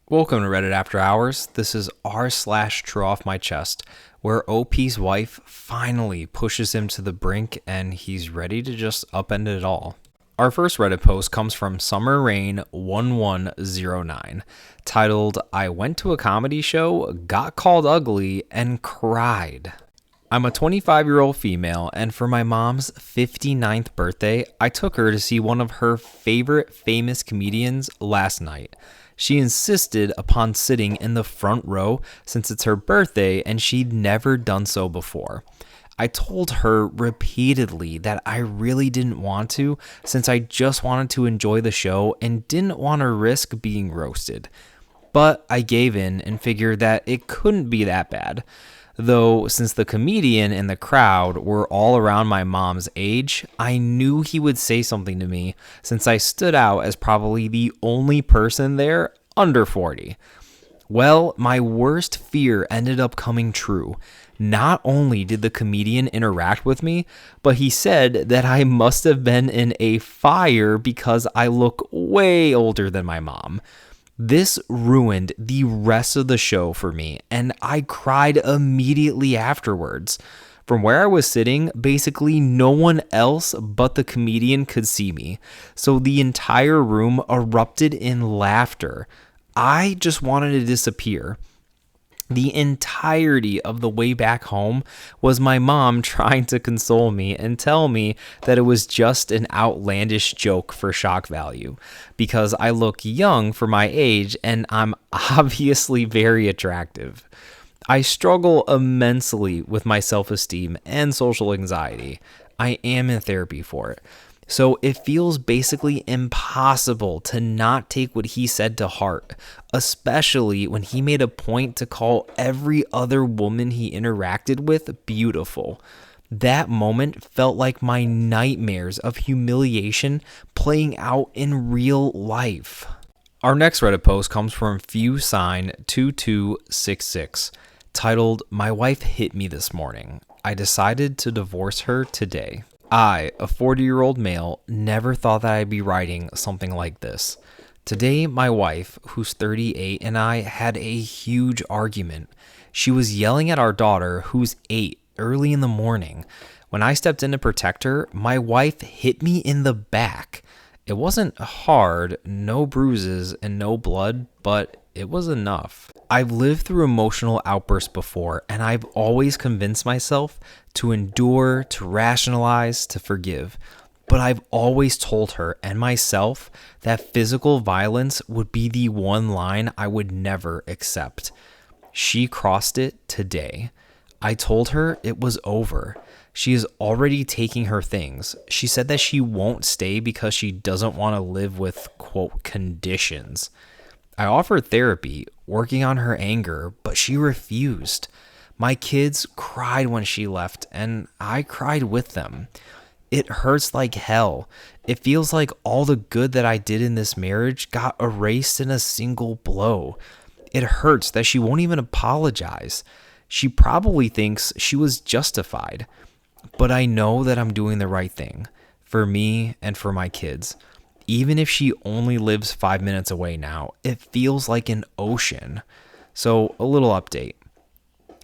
Welcome to Reddit After Hours. This is r/Trueoffmychest, where OP's wife finally pushes him to the brink and he's ready to just upend it all. Our first Reddit post comes from SummerRain1109, titled, I went to a comedy show, got called ugly, and cried. I'm a 25-year-old female, and for my mom's 59th birthday, I took her to see one of her favorite famous comedians last night. She insisted upon sitting in the front row since it's her birthday and she'd never done so before. I told her repeatedly that I really didn't want to since I just wanted to enjoy the show and didn't want to risk being roasted. But I gave in and figured that it couldn't be that bad. Though, since the comedian and the crowd were all around my mom's age, I knew he would say something to me since I stood out as probably the only person there under 40. Well, my worst fear ended up coming true. Not only did the comedian interact with me, but he said that I must have been in a fire because I look way older than my mom. This ruined the rest of the show for me, and I cried immediately afterwards. From where I was sitting, basically no one else but the comedian could see me, so the entire room erupted in laughter. I just wanted to disappear. The entirety of the way back home was my mom trying to console me and tell me that it was just an outlandish joke for shock value because I look young for my age and I'm obviously very attractive. I struggle immensely with my self-esteem and social anxiety. I am in therapy for it. So it feels basically impossible to not take what he said to heart, especially when he made a point to call every other woman he interacted with beautiful. That moment felt like my nightmares of humiliation playing out in real life. Our next Reddit post comes from FewSign2266, titled, My wife hit me this morning. I decided to divorce her today. I, a 40-year-old male, never thought that I'd be writing something like this. Today, my wife, who's 38, and I had a huge argument. She was yelling at our daughter, who's 8, early in the morning. When I stepped in to protect her, my wife hit me in the back. It wasn't hard, no bruises, and no blood, but it was enough. I've lived through emotional outbursts before, and I've always convinced myself to endure, to rationalize, to forgive. But I've always told her and myself that physical violence would be the one line I would never accept. She crossed it today. I told her it was over. She is already taking her things. She said that she won't stay because she doesn't want to live with, quote, conditions. I offered therapy, working on her anger, but she refused. My kids cried when she left, and I cried with them. It hurts like hell. It feels like all the good that I did in this marriage got erased in a single blow. It hurts that she won't even apologize. She probably thinks she was justified. But I know that I'm doing the right thing, for me and for my kids. Even if she only lives 5 minutes away now, it feels like an ocean. So, a little update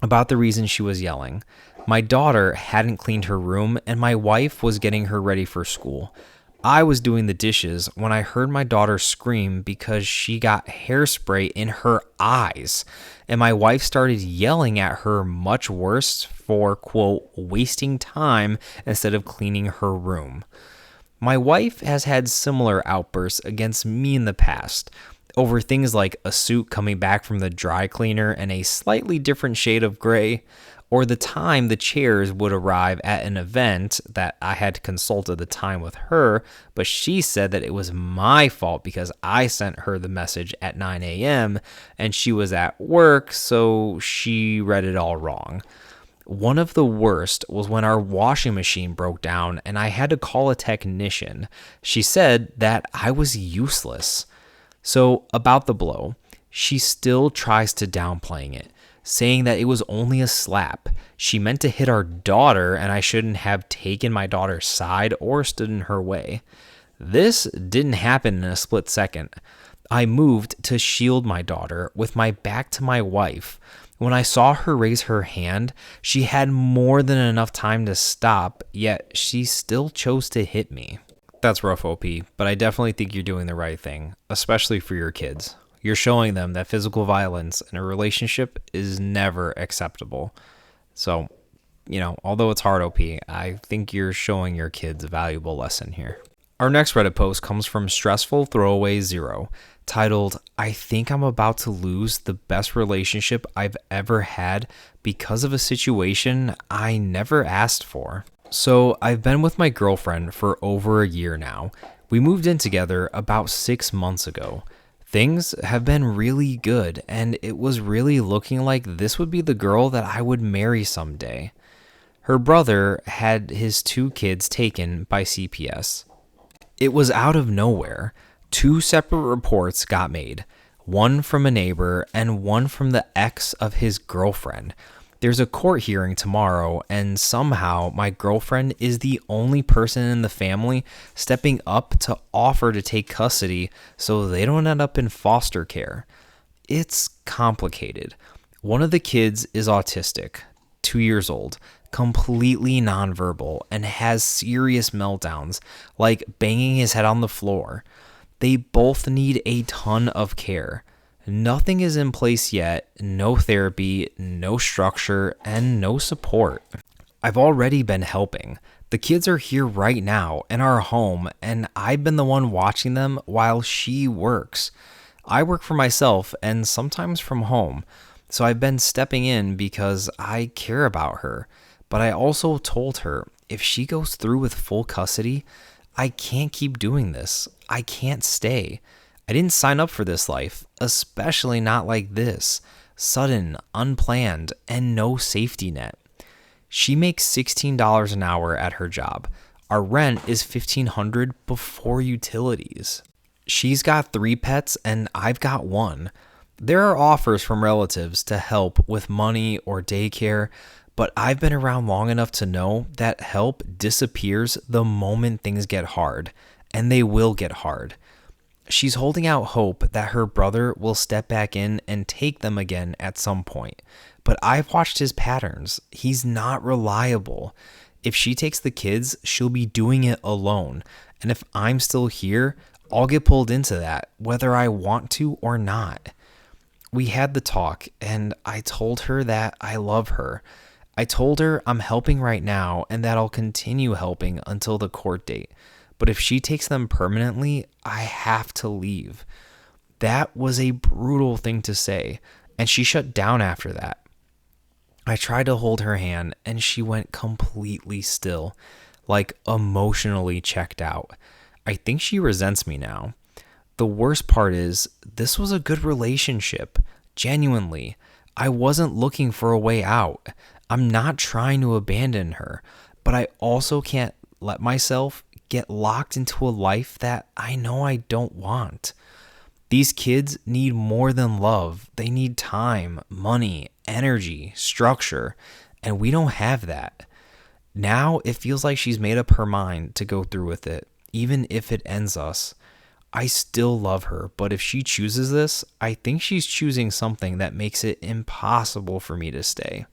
about the reason she was yelling. My daughter hadn't cleaned her room, and my wife was getting her ready for school. I was doing the dishes when I heard my daughter scream because she got hairspray in her eyes, and my wife started yelling at her much worse for, quote, wasting time instead of cleaning her room. My wife has had similar outbursts against me in the past over things like a suit coming back from the dry cleaner in a slightly different shade of gray, or the time the chairs would arrive at an event that I had consulted the time with her, but she said that it was my fault because I sent her the message at 9 a.m. and she was at work, so she read it all wrong. One of the worst was when our washing machine broke down and I had to call a technician. She said that I was useless. So about the blow, she still tries to downplaying it, saying that it was only a slap. She meant to hit our daughter and I shouldn't have taken my daughter's side or stood in her way. This didn't happen in a split second. I moved to shield my daughter with my back to my wife. When I saw her raise her hand, she had more than enough time to stop, yet she still chose to hit me. That's rough, OP, but I definitely think you're doing the right thing, especially for your kids. You're showing them that physical violence in a relationship is never acceptable. So, although it's hard, OP, I think you're showing your kids a valuable lesson here. Our next Reddit post comes from Stressful Throwaway Zero, titled, I think I'm about to lose the best relationship I've ever had because of a situation I never asked for. So I've been with my girlfriend for over a year now. We moved in together about 6 months ago. Things have been really good, and it was really looking like this would be the girl that I would marry someday. Her brother had his 2 kids taken by CPS. It was out of nowhere. 2 separate reports got made, one from a neighbor and one from the ex of his girlfriend. There's a court hearing tomorrow, and somehow my girlfriend is the only person in the family stepping up to offer to take custody so they don't end up in foster care. It's complicated. One of the kids is autistic, 2 years old, completely nonverbal, and has serious meltdowns, like banging his head on the floor. They both need a ton of care. Nothing is in place yet, no therapy, no structure, and no support. I've already been helping. The kids are here right now in our home, and I've been the one watching them while she works. I work for myself and sometimes from home, so I've been stepping in because I care about her. But I also told her if she goes through with full custody, I can't keep doing this. I can't stay. I didn't sign up for this life, especially not like this. Sudden, unplanned, and no safety net. She makes $16 an hour at her job. Our rent is $1,500 before utilities. She's got 3 pets and I've got 1. There are offers from relatives to help with money or daycare, but I've been around long enough to know that help disappears the moment things get hard, and they will get hard. She's holding out hope that her brother will step back in and take them again at some point. But I've watched his patterns. He's not reliable. If she takes the kids, she'll be doing it alone. And if I'm still here, I'll get pulled into that, whether I want to or not. We had the talk, and I told her that I love her. I told her I'm helping right now and that I'll continue helping until the court date. But if she takes them permanently, I have to leave. That was a brutal thing to say, and she shut down after that. I tried to hold her hand, and she went completely still, like emotionally checked out. I think she resents me now. The worst part is, this was a good relationship. Genuinely. I wasn't looking for a way out. I'm not trying to abandon her, but I also can't let myself get locked into a life that I know I don't want. These kids need more than love. They need time, money, energy, structure, and we don't have that. Now it feels like she's made up her mind to go through with it, even if it ends us. I still love her, but if she chooses this, I think she's choosing something that makes it impossible for me to stay.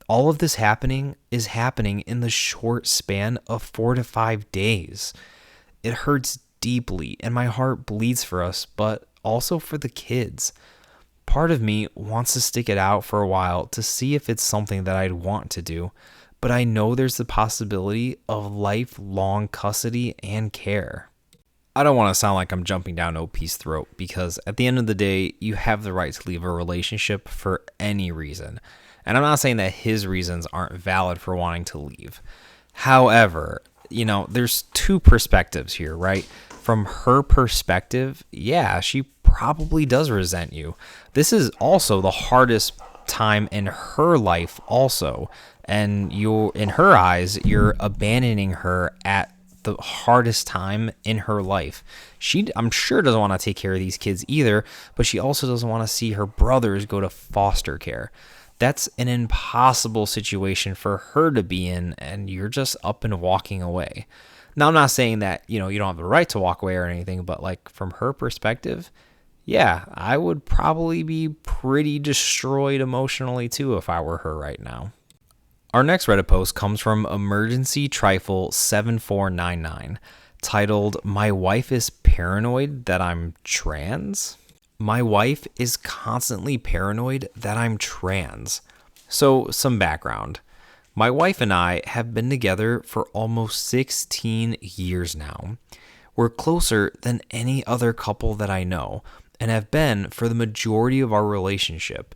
All of this is happening in the short span of 4 to 5 days. It hurts deeply, and my heart bleeds for us, but also for the kids. Part of me wants to stick it out for a while to see if it's something that I'd want to do, but I know there's the possibility of lifelong custody and care. I don't want to sound like I'm jumping down OP's throat, because at the end of the day, you have the right to leave a relationship for any reason. And I'm not saying that his reasons aren't valid for wanting to leave. However, there's 2 perspectives here, right? From her perspective, yeah, she probably does resent you. This is also the hardest time in her life also. And in her eyes, you're abandoning her at the hardest time in her life. She, I'm sure, doesn't want to take care of these kids either, but she also doesn't want to see her brothers go to foster care. That's an impossible situation for her to be in, and you're just up and walking away. Now, I'm not saying that, you don't have the right to walk away or anything, but like from her perspective, Yeah, I would probably be pretty destroyed emotionally too if I were her right now. Our next Reddit post comes from Emergency Trifle 7499, titled My Wife is Paranoid That I'm Trans. My wife is constantly paranoid that I'm trans. So, some background. My wife and I have been together for almost 16 years now. We're closer than any other couple that I know and have been for the majority of our relationship.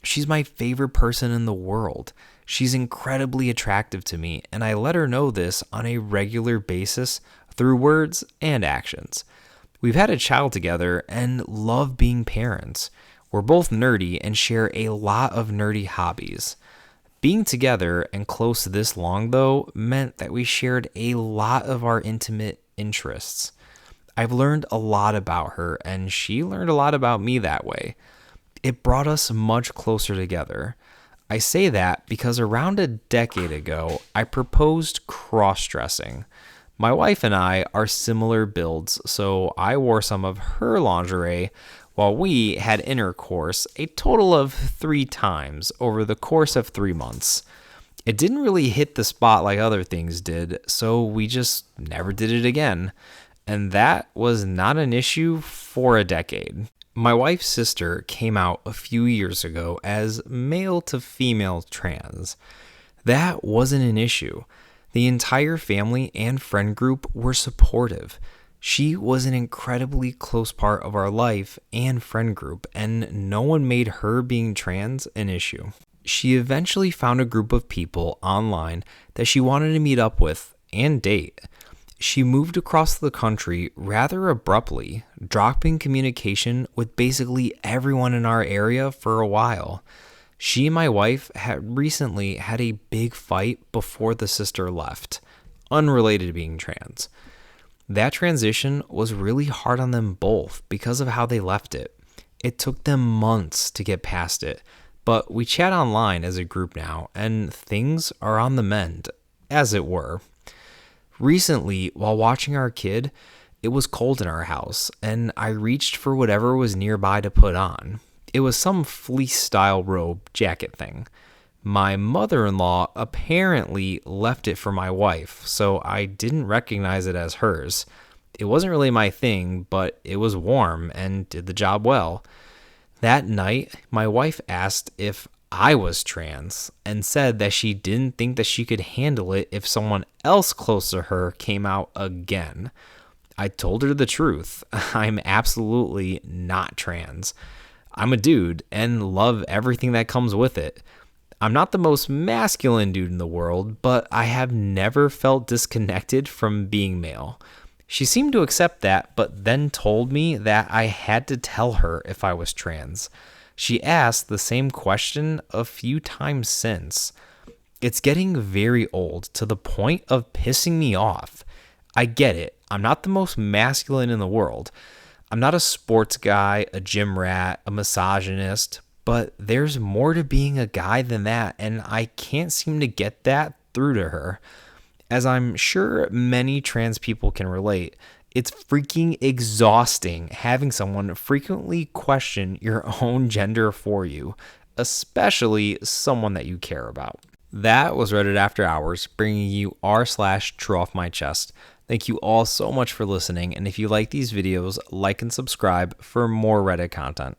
She's my favorite person in the world. She's incredibly attractive to me, and I let her know this on a regular basis through words and actions. We've had a child together and love being parents. We're both nerdy and share a lot of nerdy hobbies. Being together and close this long, though, meant that we shared a lot of our intimate interests. I've learned a lot about her, and she learned a lot about me that way. It brought us much closer together. I say that because around a decade ago, I proposed cross-dressing. My wife and I are similar builds, so I wore some of her lingerie while we had intercourse a total of 3 times over the course of 3 months. It didn't really hit the spot like other things did, so we just never did it again. And that was not an issue for a decade. My wife's sister came out a few years ago as male to female trans. That wasn't an issue. The entire family and friend group were supportive. She was an incredibly close part of our life and friend group, and no one made her being trans an issue. She eventually found a group of people online that she wanted to meet up with and date. She moved across the country rather abruptly, dropping communication with basically everyone in our area for a while. She and my wife had recently had a big fight before the sister left, unrelated to being trans. That transition was really hard on them both because of how they left it. It took them months to get past it, but we chat online as a group now, and things are on the mend, as it were. Recently, while watching our kid, it was cold in our house, and I reached for whatever was nearby to put on. It was some fleece-style robe jacket thing. My mother-in-law apparently left it for my wife, so I didn't recognize it as hers. It wasn't really my thing, but it was warm and did the job well. That night, my wife asked if I was trans and said that she didn't think that she could handle it if someone else close to her came out again. I told her the truth. I'm absolutely not trans. I'm a dude and love everything that comes with it. I'm not the most masculine dude in the world, but I have never felt disconnected from being male. She seemed to accept that, but then told me that I had to tell her if I was trans. She asked the same question a few times since. It's getting very old to the point of pissing me off. I get it. I'm not the most masculine in the world. I'm not a sports guy, a gym rat, a misogynist, but there's more to being a guy than that, and I can't seem to get that through to her. As I'm sure many trans people can relate, it's freaking exhausting having someone frequently question your own gender for you, especially someone that you care about. That was Reddit After Hours, bringing you r/Trueoffmychest. Thank you all so much for listening, and if you like these videos, like and subscribe for more Reddit content.